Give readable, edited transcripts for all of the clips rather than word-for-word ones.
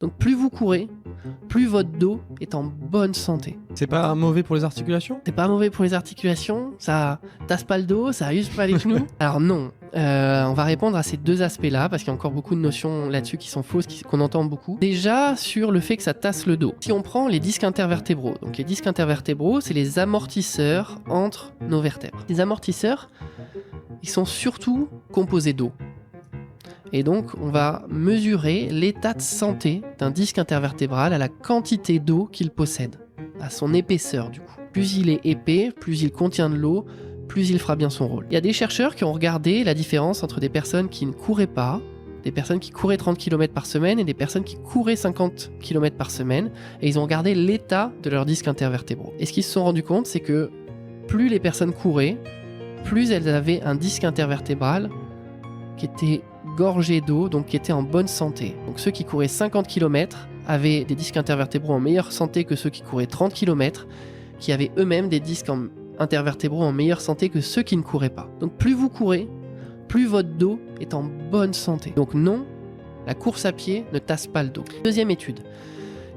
Donc plus vous courez, plus votre dos est en bonne santé. C'est pas mauvais pour les articulations? C'est pas mauvais pour les articulations, ça tasse pas le dos, ça use pas les genoux. Alors non, on va répondre à ces deux aspects-là, parce qu'il y a encore beaucoup de notions là-dessus qui sont fausses, qu'on entend beaucoup. Déjà, sur le fait que ça tasse le dos. Si on prend les disques intervertébraux, donc les disques intervertébraux, c'est les amortisseurs entre nos vertèbres. Les amortisseurs, ils sont surtout composés d'eau. Et donc, on va mesurer l'état de santé d'un disque intervertébral à la quantité d'eau qu'il possède, à son épaisseur du coup. Plus il est épais, plus il contient de l'eau, plus il fera bien son rôle. Il y a des chercheurs qui ont regardé la différence entre des personnes qui ne couraient pas, des personnes qui couraient 30 km par semaine et des personnes qui couraient 50 km par semaine, et ils ont regardé l'état de leurs disques intervertébraux. Et ce qu'ils se sont rendus compte, c'est que plus les personnes couraient, plus elles avaient un disque intervertébral qui était gorgé d'eau, donc qui était en bonne santé. Donc ceux qui couraient 50 km avaient des disques intervertébraux en meilleure santé que ceux qui couraient 30 km, qui avaient eux-mêmes des disques intervertébraux en meilleure santé que ceux qui ne couraient pas. Donc plus vous courez, plus votre dos est en bonne santé. Donc non, la course à pied ne tasse pas le dos. Deuxième étude,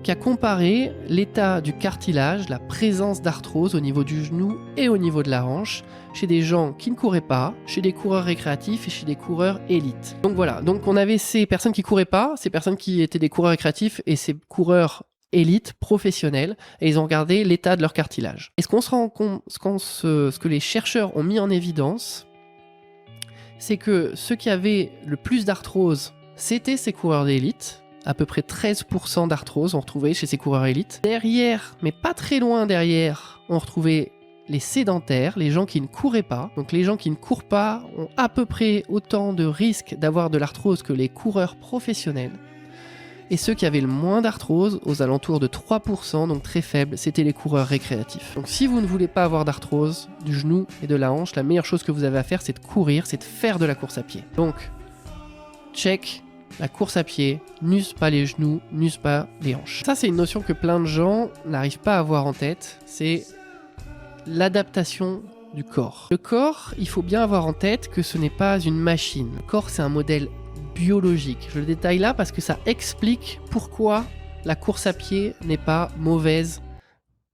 qui a comparé l'état du cartilage, la présence d'arthrose au niveau du genou et au niveau de la hanche, chez des gens qui ne couraient pas, chez des coureurs récréatifs et chez des coureurs élites. Donc voilà, donc on avait ces personnes qui couraient pas, ces personnes qui étaient des coureurs récréatifs et ces coureurs élites, professionnels, et ils ont regardé l'état de leur cartilage. Et ce qu'on se rend compte, ce que les chercheurs ont mis en évidence, c'est que ceux qui avaient le plus d'arthrose, c'était ces coureurs d'élite. À peu près 13% d'arthrose on retrouvait chez ces coureurs élites. Derrière, mais pas très loin derrière, on retrouvait les sédentaires, les gens qui ne couraient pas. Donc les gens qui ne courent pas ont à peu près autant de risques d'avoir de l'arthrose que les coureurs professionnels. Et ceux qui avaient le moins d'arthrose, aux alentours de 3%, donc très faible, c'était les coureurs récréatifs. Donc si vous ne voulez pas avoir d'arthrose du genou et de la hanche, la meilleure chose que vous avez à faire, c'est de courir, c'est de faire de la course à pied. Donc, check. La course à pied n'use pas les genoux, n'use pas les hanches. Ça, c'est une notion que plein de gens n'arrivent pas à avoir en tête. C'est l'adaptation du corps. Le corps, il faut bien avoir en tête que ce n'est pas une machine. Le corps, c'est un modèle biologique. Je le détaille là parce que ça explique pourquoi la course à pied n'est pas mauvaise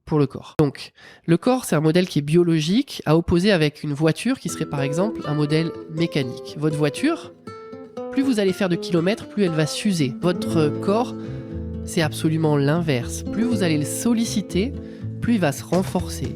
pour le corps. Donc, le corps, c'est un modèle qui est biologique, à opposer avec une voiture qui serait par exemple un modèle mécanique. Votre voiture, plus vous allez faire de kilomètres, plus elle va s'user. Votre corps, c'est absolument l'inverse. Plus vous allez le solliciter, plus il va se renforcer.